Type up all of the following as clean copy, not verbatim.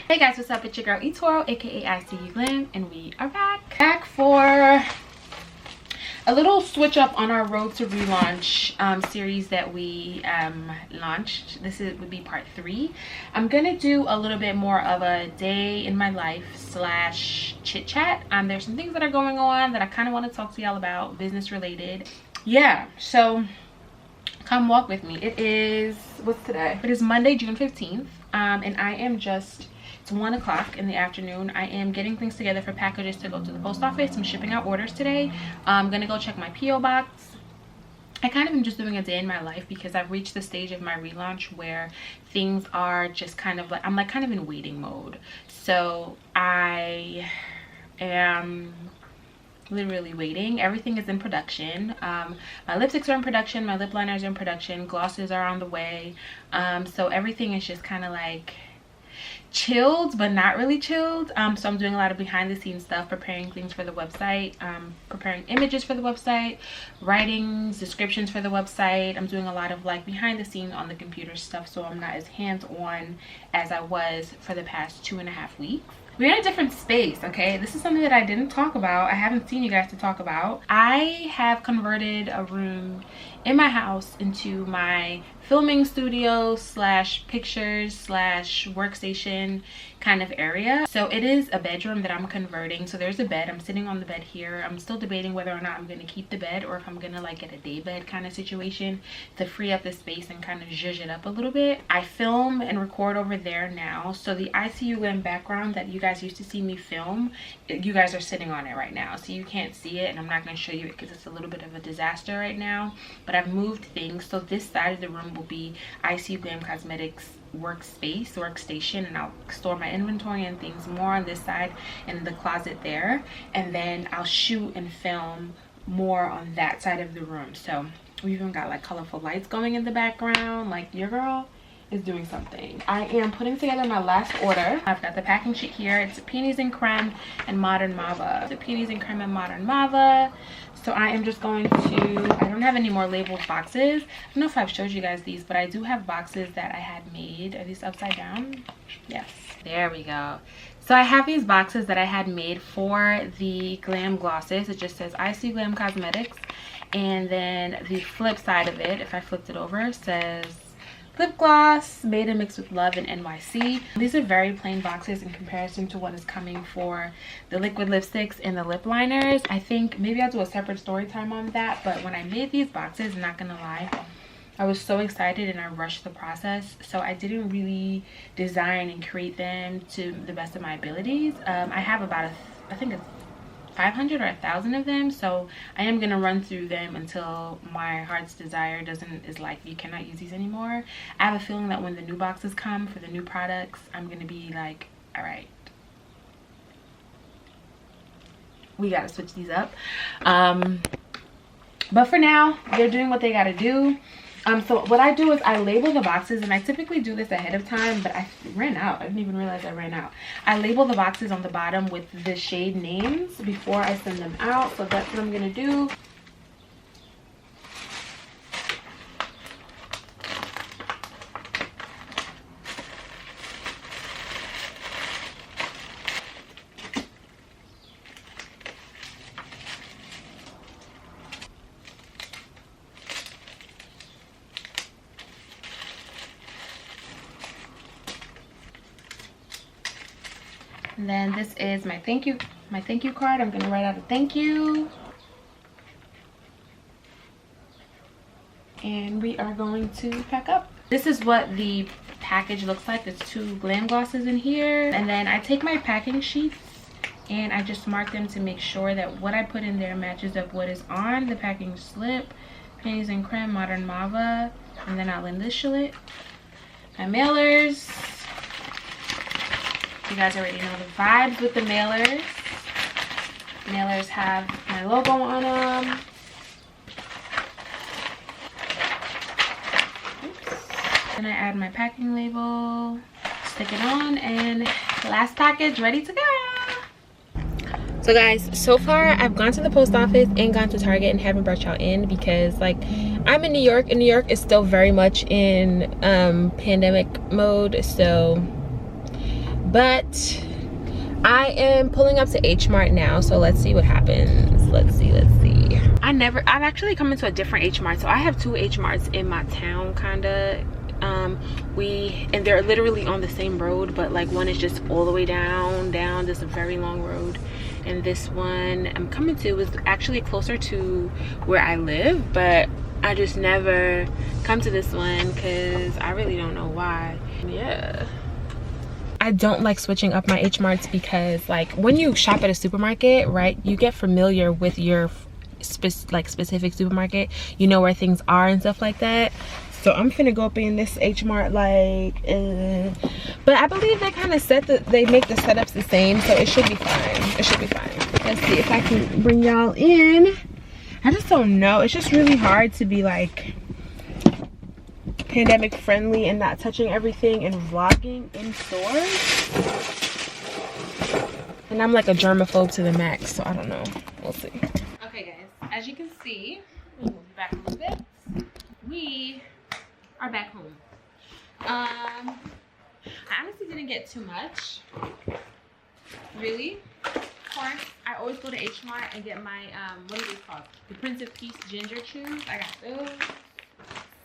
Hey guys, what's up? It's your girl eToro, aka ICU Glam, and we are back for a little switch up on our road to relaunch series that we launched. Would be part 3. I'm gonna do a little bit more of a day in my life / chit chat. There's some things that are going on that I kind of want to talk to y'all about, business related. Yeah, so come walk with me. What's today? It is Monday, June 15th, and I am just, it's 1 o'clock in the afternoon. I am getting things together for packages to go to the post office. I'm shipping out orders today. I'm gonna go check my PO box. I kind of am just doing a day in my life because I've reached the stage of my relaunch where things are just kind of like, I'm like kind of in waiting mode. So I am literally waiting. Everything is in production. My lipsticks are in production, my lip liners are in production, glosses are on the way. So everything is just kind of like chilled but not really chilled. So I'm doing a lot of behind the scenes stuff, preparing things for the website, preparing images for the website, writing descriptions for the website. I'm doing a lot of like behind the scenes on the computer stuff, so I'm not as hands-on as I was for the past 2.5 weeks. We're in a different space, okay? This is something that I didn't talk about. I haven't seen you guys to talk about. I have converted a room in my house into my filming studio / pictures / workstation kind of area. So it is a bedroom that I'm converting. So there's a bed. I'm sitting on the bed here. I'm still debating whether or not I'm going to keep the bed or if I'm going to like get a day bed kind of situation to free up the space and kind of zhuzh it up a little bit. I film and record over there now. So the ICU Glam background that you guys used to see me film, you guys are sitting on it right now. So you can't see it, and I'm not going to show you it because it's a little bit of a disaster right now. But I've moved things. So this side of the room will be ICU Glam Cosmetics workstation, and I'll store my inventory and things more on this side and the closet there, and then I'll shoot and film more on that side of the room. So we even got like colorful lights going in the background, like your girl is doing something. I am putting together my last order. I've got the packing sheet here. It's peonies and creme and modern mava. The peonies and creme and modern mava. So I am just going to, I don't have any more labeled boxes. I don't know if I've showed you guys these, but I do have boxes that I had made. Are these upside down? Yes, there we go. So I have these boxes that I had made for the glam glosses. It just says ICU Glam Cosmetics, and then the flip side of it, if I flipped it over, says lip gloss made and mixed with love in NYC. These are very plain boxes in comparison to what is coming for the liquid lipsticks and the lip liners. I think maybe I'll do a separate story time on that, but when I made these boxes, I'm not gonna lie, I was so excited and I rushed the process, so I didn't really design and create them to the best of my abilities. I have about I think it's 500 or 1,000 of them, so I am gonna run through them until my heart's desire is like, you cannot use these anymore. I have a feeling that when the new boxes come for the new products, I'm gonna be like, all right, we gotta switch these up. But for now, they're doing what they gotta do. So what I do is I label the boxes, and I typically do this ahead of time, but I ran out. I didn't even realize I ran out. I label the boxes on the bottom with the shade names before I send them out. So that's what I'm gonna do. And then this is my thank you card. I'm gonna write out a thank you. And we are going to pack up. This is what the package looks like. There's 2 glam glosses in here. And then I take my packing sheets and I just mark them to make sure that what I put in there matches up what is on the packing slip. Peonies and creme, modern mava. And then I'll initial it. My mailers. You guys already know the vibes with the mailers. Mailers have my logo on them. Oops. Then I add my packing label, stick it on, and last package ready to go. So guys, so far I've gone to the post office and gone to Target and haven't brought y'all in because like I'm in New York, and New York is still very much in pandemic mode. So But I am pulling up to H Mart now, so let's see what happens. Let's see. I've actually come into a different H Mart. So I have 2 H Marts in my town, kinda. And they're literally on the same road, but like one is just all the way down this very long road, and this one I'm coming to is actually closer to where I live, but I just never come to this one because I really don't know why. Yeah, I don't like switching up my H Marts because like when you shop at a supermarket, right, you get familiar with your specific supermarket, you know where things are and stuff like that. So I'm finna go up in this H Mart like but I believe they kind of they make the setups the same, so it should be fine. Let's see if I can bring y'all in. I just don't know, it's just really hard to be like pandemic friendly and not touching everything and vlogging in stores, and I'm like a germaphobe to the max, so I don't know, we'll see. Okay guys, as you can see, we'll move back a little bit. We are back home. I honestly didn't get too much, really. Of course, I always go to H Mart and get my what are these called? The Prince of Peace ginger chews. I got those.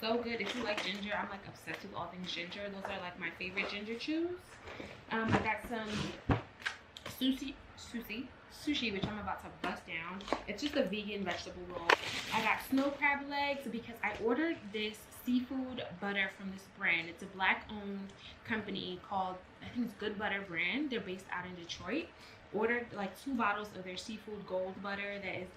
So good. If you like ginger, I'm like obsessed with all things ginger. Those are like my favorite ginger chews. I got some sushi, which I'm about to bust down. It's just a vegan vegetable roll. I got snow crab legs because I ordered this seafood butter from this brand. It's a black owned company called, I think it's Good Butter brand. They're based out in Detroit. Ordered like 2 bottles of their seafood gold butter that is,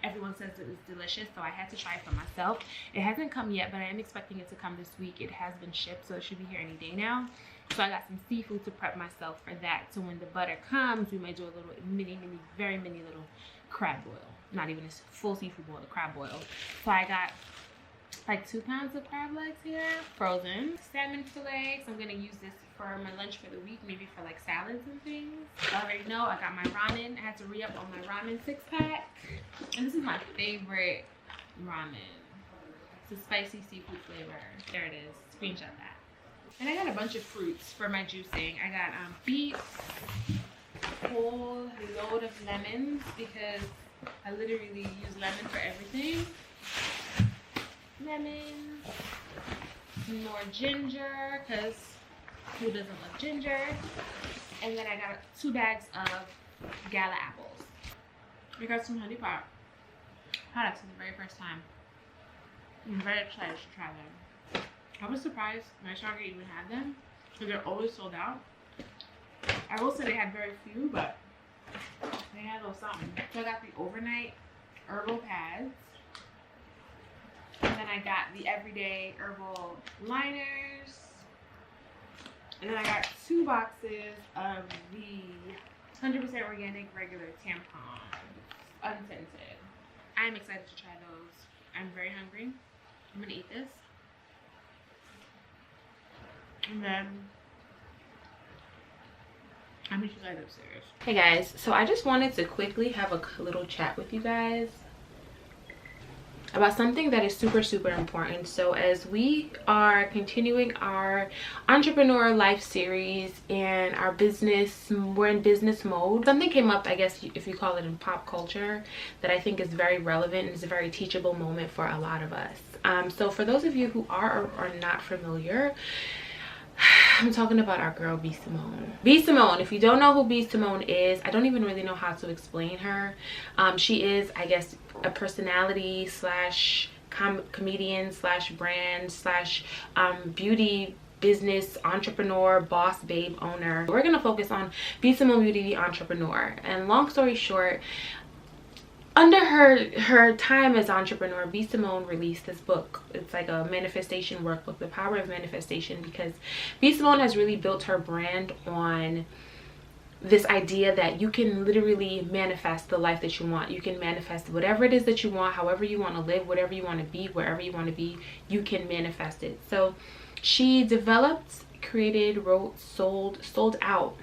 everyone says it is delicious, so I had to try it for myself. It hasn't come yet, but I am expecting it to come this week. It has been shipped, so it should be here any day now. So I got some seafood to prep myself for that. So when the butter comes, we might do a little very mini little crab boil. Not even a full seafood boil, a crab boil. So I got like 2 pounds of crab legs here, frozen. Salmon fillets. I'm gonna use this for my lunch for the week, maybe for like salads and things. I already know I got my ramen. I had to re-up on my ramen 6-pack. And this is my favorite ramen. It's a spicy seafood flavor. There it is. Screenshot that. And I got a bunch of fruits for my juicing. I got beets, a whole load of lemons because I literally use lemon for everything. Lemon, some more ginger because who doesn't love ginger? And then I got 2 bags of gala apples. I got some honey pot products for the very first time. I'm very excited to try them. I was surprised my Target even had them because they're always sold out. I will say they had very few, but they had a little something. So I got the overnight herbal pads. And then I got the everyday herbal liners. And then I got 2 boxes of the 100% organic regular tampons, unscented. I'm excited to try those. I'm very hungry. I'm gonna eat this. And then I'll meet you guys upstairs. Hey guys, so I just wanted to quickly have a little chat with you guys about something that is super important. So as we are continuing our entrepreneur life series and our business, we're in business mode, something came up, I guess if you call it in pop culture, that I think is very relevant and is a very teachable moment for a lot of us. So for those of you who are or are not familiar, I'm talking about our girl B Simone. B Simone, if you don't know who B Simone is, I don't even really know how to explain her. She is, I guess, a personality slash comedian slash brand slash beauty business entrepreneur, boss babe owner. We're gonna focus on B Simone Beauty the entrepreneur. And long story short, under her time as entrepreneur, B Simone released this book. It's like a manifestation workbook, The Power of Manifestation, because B Simone has really built her brand on this idea that you can literally manifest the life that you want. You can manifest whatever it is that you want, however you want to live, whatever you want to be, wherever you want to be, you can manifest it. So she developed, created, wrote, sold out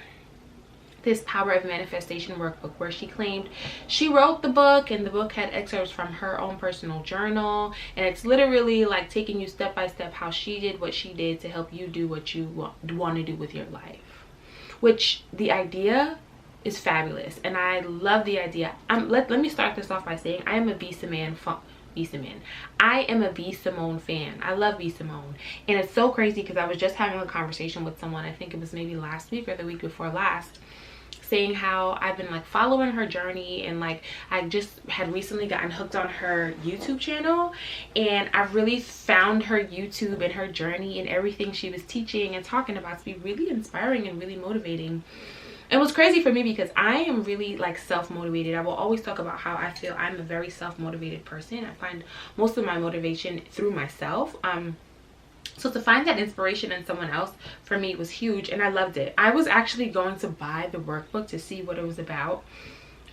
this Power of Manifestation workbook, where she claimed she wrote the book and the book had excerpts from her own personal journal, and it's literally like taking you step by step how she did what she did to help you do what you want to do with your life. Which the idea is fabulous, and I love the idea. Let me start this off by saying I am a B Simone fan. I love B Simone, and it's so crazy because I was just having a conversation with someone, I think it was maybe last week or the week before last, saying how I've been like following her journey, and like I just had recently gotten hooked on her YouTube channel, and I've really found her YouTube and her journey and everything she was teaching and talking about to be really inspiring and really motivating. It was crazy for me because I am really like self-motivated. I will always talk about how I feel I'm a very self-motivated person. I find most of my motivation through myself. So to find that inspiration in someone else for me was huge, and I loved it. I was actually going to buy the workbook to see what it was about,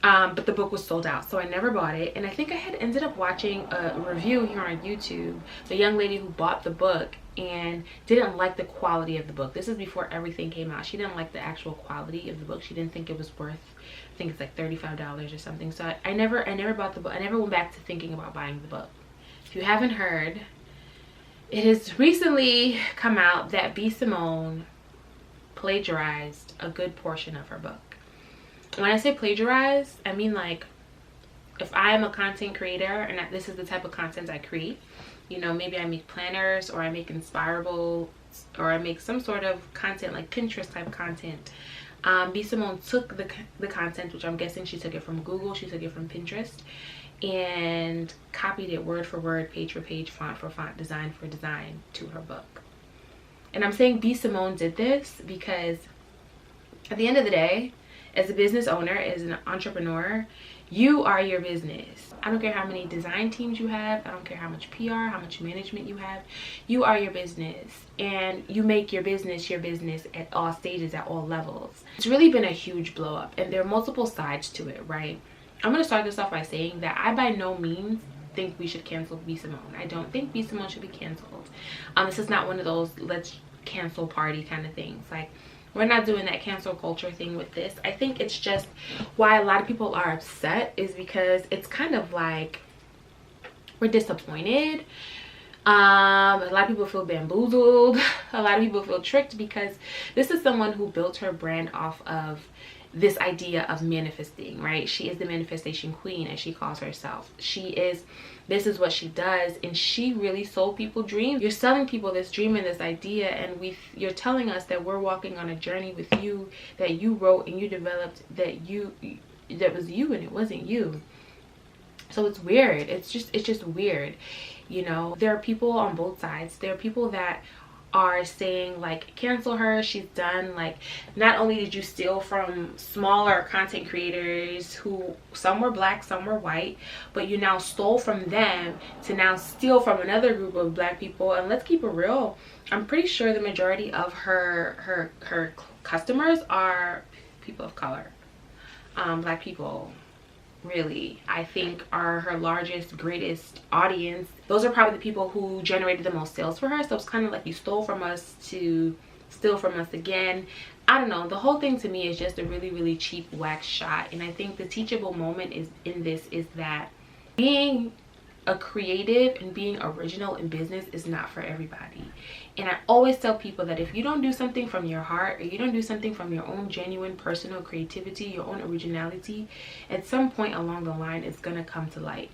but the book was sold out, so I never bought it. And I think I had ended up watching a review here on YouTube, the young lady who bought the book and didn't like the quality of the book. This is before everything came out. She didn't like the actual quality of the book. She didn't think it was worth, I think it's like $35 or something. So I never bought the book. I never went back to thinking about buying the book. If you haven't heard, it has recently come out that B Simone plagiarized a good portion of her book. When I say plagiarized, I mean like if I am a content creator and this is the type of content I create, you know, maybe I make planners or I make inspirable or I make some sort of content like Pinterest type content. B Simone took the content, which I'm guessing she took it from Google, she took it from Pinterest, and copied it word for word, page for page, font for font, design for design to her book. And I'm saying B Simone did this because at the end of the day, as a business owner, as an entrepreneur, you are your business. I don't care how many design teams you have. I don't care how much PR, how much management you have. You are your business, and you make your business at all stages, at all levels. It's really been a huge blow up, and there are multiple sides to it, right? I'm going to start this off by saying that I by no means think we should cancel B Simone. I don't think B Simone should be canceled. This is not one of those let's cancel party kind of things. Like, we're not doing that cancel culture thing with this. I think it's just why a lot of people are upset is because it's kind of like we're disappointed. A lot of people feel bamboozled. A lot of people feel tricked because this is someone who built her brand off of this idea of manifesting, right? She is the manifestation queen, as she calls herself. This is what she does, and she really sold people dreams. You're selling people this dream and this idea, and you're telling us that we're walking on a journey with you that you wrote and you developed, that was you and it wasn't you. So it's weird. It's just weird. You know, there are people on both sides. There are people that are saying like cancel her, she's done. Like, not only did you steal from smaller content creators who some were black, some were white, but you now stole from them to now steal from another group of black people. And let's keep it real, I'm pretty sure the majority of her customers are people of color. Black people really, I think, are her largest, greatest audience. Those are probably the people who generated the most sales for her. So it's kind of like you stole from us to steal from us again. I don't know. The whole thing to me is just a really, really cheap wax shot. And I think the teachable moment is that being a creative and being original in business is not for everybody. And I always tell people that if you don't do something from your heart, or you don't do something from your own genuine personal creativity, your own originality, at some point along the line, it's going to come to light.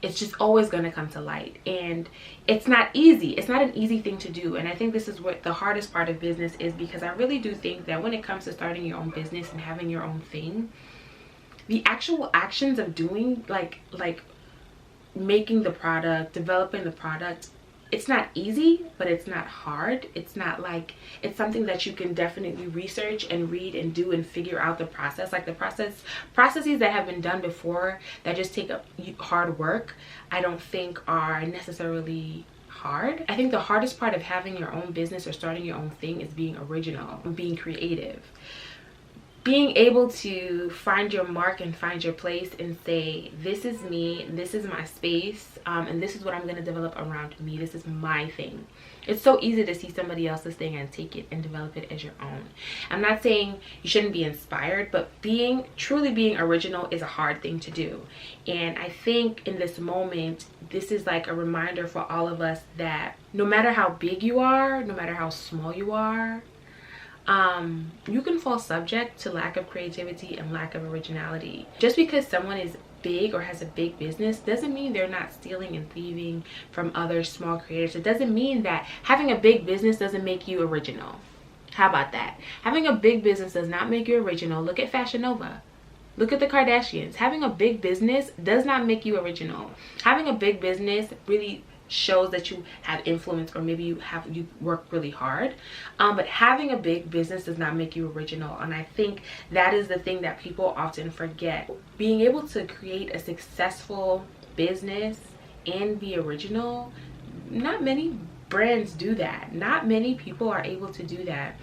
It's just always going to come to light. And it's not easy. It's not an easy thing to do. And I think this is what the hardest part of business is, because I really do think that when it comes to starting your own business and having your own thing, the actual actions of doing like making the product, developing the product, it's not easy, but it's not hard. It's not like, it's something that you can definitely research and read and do and figure out the process. Like the processes that have been done before that just take hard work, I don't think are necessarily hard. I think the hardest part of having your own business or starting your own thing is being original and being creative. Being able to find your mark and find your place and say, this is me, this is my space, and this is what I'm going to develop around me. This is my thing. It's so easy to see somebody else's thing and take it and develop it as your own. I'm not saying you shouldn't be inspired, but truly being original is a hard thing to do. And I think in this moment, this is like a reminder for all of us that no matter how big you are, no matter how small you are, you can fall subject to lack of creativity and lack of originality. Just because someone is big or has a big business doesn't mean they're not stealing and thieving from other small creators. It doesn't mean that having a big business doesn't make you original. How about that? Having a big business does not make you original. Look at Fashion Nova. Look at the Kardashians. Having a big business does not make you original. Having a big business really shows that you have influence, or maybe you work really hard, but having a big business does not make you original. And I think that is the thing that people often forget. Being able to create a successful business and be original, not many brands do that. Not many people are able to do that.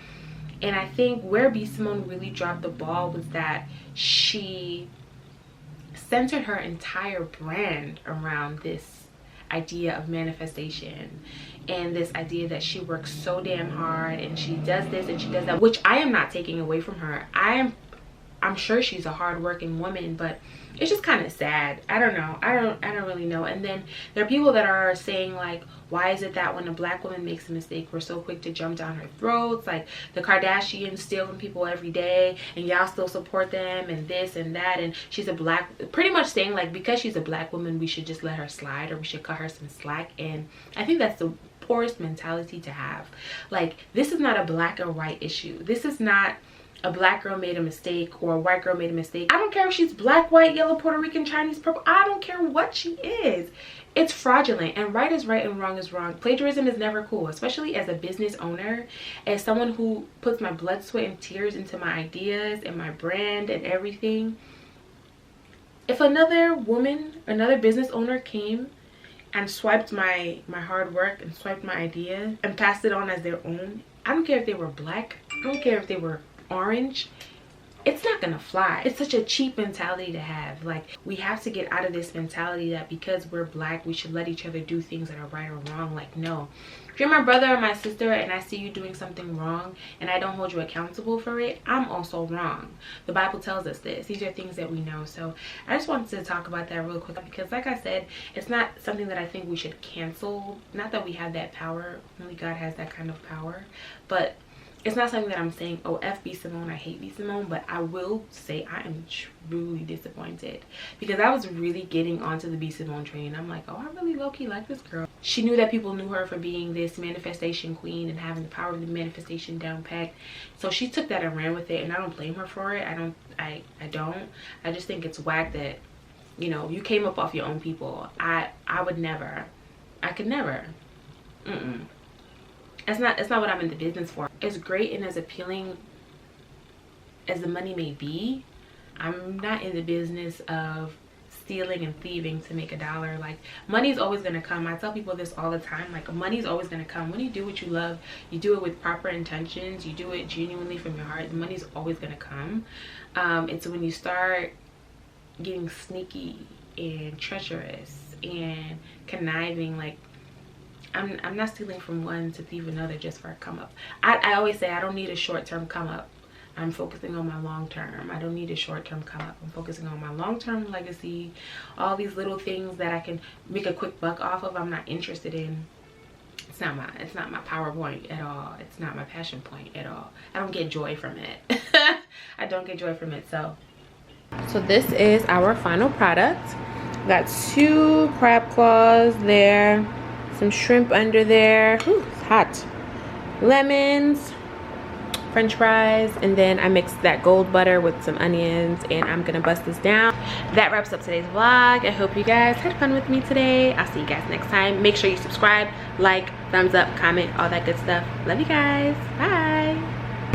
And I think where B. Simone really dropped the ball was that she centered her entire brand around this idea of manifestation and this idea that she works so damn hard and she does this and she does that, which I am not taking away from her. I'm sure she's a hardworking woman, but it's just kind of sad. I don't know. I don't really know. And then there are people that are saying like, why is it that when a black woman makes a mistake, we're so quick to jump down her throats? Like the Kardashians steal from people every day and y'all still support them and this and that. And she's a pretty much saying like, because she's a black woman, we should just let her slide, or we should cut her some slack. And I think that's the poorest mentality to have. Like, this is not a black or white issue. This is not a black girl made a mistake or a white girl made a mistake. I don't care if she's black, white, yellow, Puerto Rican, Chinese, purple. I don't care what she is. It's fraudulent, and right is right and wrong is wrong. Plagiarism is never cool, especially as a business owner, as someone who puts my blood, sweat, and tears into my ideas and my brand and everything. If another woman, another business owner came and swiped my hard work and swiped my idea and passed it on as their own, I don't care if they were black, I don't care if they were orange, it's not gonna fly. It's such a cheap mentality to have. Like, we have to get out of this mentality that because we're black we should let each other do things that are right or wrong. Like, no, if you're my brother or my sister and I see you doing something wrong and I don't hold you accountable for it, I'm also wrong. The Bible tells us this. These are things that we know. So I just wanted to talk about that real quick, because like I said, it's not something that I think we should cancel. Not that we have that power, only God has that kind of power, but it's not something that I'm saying, oh, F B Simone, I hate B Simone. But I will say I am truly disappointed, because I was really getting onto the B Simone train. I'm like, oh, I really low-key like this girl. She knew that people knew her for being this manifestation queen and having the power of the manifestation down pat. So she took that and ran with it, and I don't blame her for it. I don't. I just think it's whack that, you know, you came up off your own people. I would never. I could never. It's not what I'm in the business for. As great and as appealing as the money may be, I'm not in the business of stealing and thieving to make a dollar. Like, money's always gonna come. I tell people this all the time. Like, money's always gonna come. When you do what you love, you do it with proper intentions, you do it genuinely from your heart, money's always gonna come. It's when you start getting sneaky and treacherous and conniving. Like, I'm not stealing from one to thieve another just for a come up. I always say I don't need a short-term come up. I'm focusing on my long-term. I don't need a short-term come up. I'm focusing on my long-term legacy. All these little things that I can make a quick buck off of, I'm not interested in. It's not my PowerPoint at all. It's not my passion point at all. I don't get joy from it. I don't get joy from it. So this is our final product. Got 2 crab claws there. Some shrimp under there. Ooh, it's hot. Lemons, french fries, and then I mixed that gold butter with some onions, and I'm gonna bust this down. That wraps up today's vlog. I hope you guys had fun with me today. I'll see you guys next time. Make sure you subscribe, like, thumbs up, comment, all that good stuff. Love you guys. Bye.